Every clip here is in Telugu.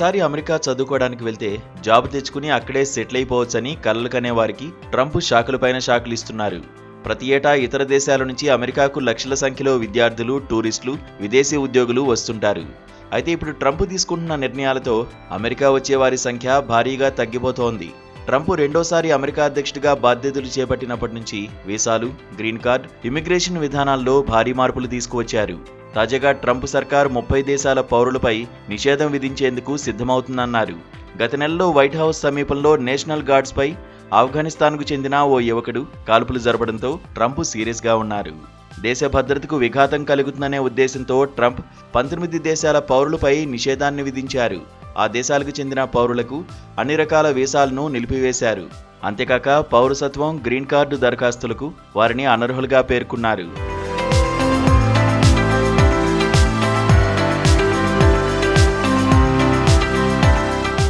ఒక్కసారి అమెరికా చదువుకోవడానికి వెళ్తే జాబ్ తెచ్చుకుని అక్కడే సెటిల్ అయిపోవచ్చని కలలు కనే వారికి ట్రంప్ షాకులపైన షాకులు ఇస్తున్నారు. ప్రతి ఏటా ఇతర దేశాల నుంచి అమెరికాకు లక్షల సంఖ్యలో విద్యార్థులు, టూరిస్టులు, విదేశీ ఉద్యోగులు వస్తుంటారు. అయితే ఇప్పుడు ట్రంప్ తీసుకుంటున్న నిర్ణయాలతో అమెరికా వచ్చే వారి సంఖ్య భారీగా తగ్గిపోతోంది. ట్రంప్ రెండోసారి అమెరికా అధ్యక్షుడిగా బాధ్యతలు చేపట్టినప్పటి నుంచి వీసాలు, గ్రీన్ కార్డ్, ఇమిగ్రేషన్ విధానాల్లో భారీ మార్పులు తీసుకువచ్చారు. తాజాగా ట్రంప్ సర్కార్ 30 దేశాల పౌరులపై నిషేధం విధించేందుకు సిద్ధమవుతుందన్నారు. గత నెలలో వైట్ హౌస్ సమీపంలో నేషనల్ గార్డ్స్పై ఆఫ్ఘనిస్తాన్కు చెందిన ఓ యువకుడు కాల్పులు జరపడంతో ట్రంప్ సీరియస్గా ఉన్నారు. దేశ భద్రతకు విఘాతం కలుగుతుందనే ఉద్దేశంతో ట్రంప్ 19 దేశాల పౌరులపై నిషేధాన్ని విధించారు. ఆ దేశాలకు చెందిన పౌరులకు అన్ని రకాల వీసాలను నిలిపివేశారు. అంతేకాక పౌరసత్వం, గ్రీన్ కార్డు దరఖాస్తులకు వారిని అనర్హులుగా పేర్కొన్నారు.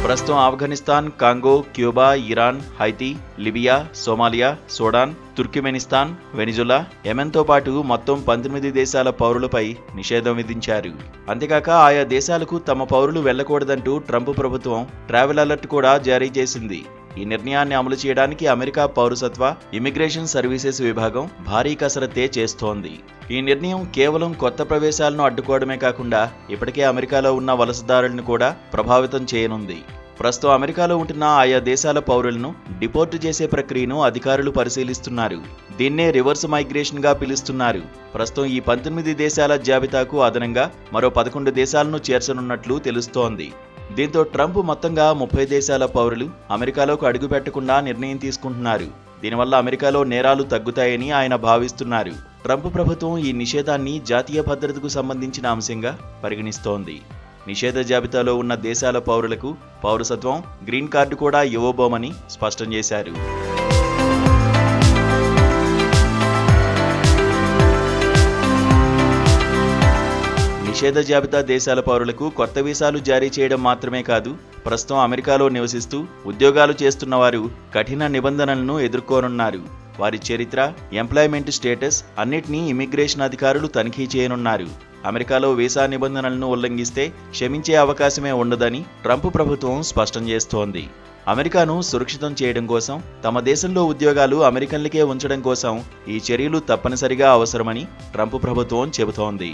ప్రస్తుతం Afghanistan, Congo, Cuba, Iran, Haiti, Libya, Somalia, Sudan, Turkmenistan, Venezuela, యెమెన్తో పాటు మొత్తం 19 దేశాల పౌరులపై నిషేధం విధించారు. అంతేకాక ఆయా దేశాలకు తమ పౌరులు వెళ్లకూడదంటూ ట్రంప్ ప్రభుత్వం ట్రావెల్ అలర్ట్ కూడా జారీ చేసింది. ఈ నిర్ణయాన్ని అమలు చేయడానికి అమెరికా పౌరసత్వ, ఇమిగ్రేషన్ సర్వీసెస్ విభాగం భారీ కసరత్తే చేస్తోంది. ఈ నిర్ణయం కేవలం కొత్త ప్రవేశాలను అడ్డుకోవడమే కాకుండా ఇప్పటికే అమెరికాలో ఉన్న వలసదారులను కూడా ప్రభావితం చేయనుంది. ప్రస్తుతం అమెరికాలో ఉంటున్న ఆయా దేశాల పౌరులను డిపోర్ట్ చేసే ప్రక్రియను అధికారులు పరిశీలిస్తున్నారు. దీన్నే రివర్స్ మైగ్రేషన్ గా పిలుస్తున్నారు. ప్రస్తుతం ఈ 19 దేశాల జాబితాకు అదనంగా మరో 11 దేశాలను చేర్చనున్నట్లు తెలుస్తోంది. దీంతో ట్రంప్ మొత్తంగా 30 దేశాల పౌరులు అమెరికాలోకి అడుగు పెట్టకుండా నిర్ణయం తీసుకుంటున్నారు. దీనివల్ల అమెరికాలో నేరాలు తగ్గుతాయని ఆయన భావిస్తున్నారు. ట్రంప్ ప్రభుత్వం ఈ నిషేధాన్ని జాతీయ భద్రతకు సంబంధించిన అంశంగా పరిగణిస్తోంది. నిషేధ జాబితాలో ఉన్న దేశాల పౌరులకు పౌరసత్వం, గ్రీన్ కార్డు కూడా ఇవ్వబోమని స్పష్టం చేశారు. నిషేధ జాబితా దేశాల పౌరులకు కొత్త వీసాలు జారీ చేయడం మాత్రమే కాదు, ప్రస్తుతం అమెరికాలో నివసిస్తూ ఉద్యోగాలు చేస్తున్న వారు కఠిన నిబంధనలను ఎదుర్కోనున్నారు. వారి చరిత్ర, ఎంప్లాయ్మెంట్ స్టేటస్ అన్నిటినీ ఇమిగ్రేషన్ అధికారులు తనిఖీ చేయనున్నారు. అమెరికాలో వీసా నిబంధనలను ఉల్లంఘిస్తే క్షమించే అవకాశమే ఉండదని ట్రంప్ ప్రభుత్వం స్పష్టం చేస్తోంది. అమెరికాను సురక్షితం చేయడం కోసం, తమ దేశంలో ఉద్యోగాలు అమెరికన్లకే ఉంచడం కోసం ఈ చర్యలు తప్పనిసరిగా అవసరమని ట్రంప్ ప్రభుత్వం చెబుతోంది.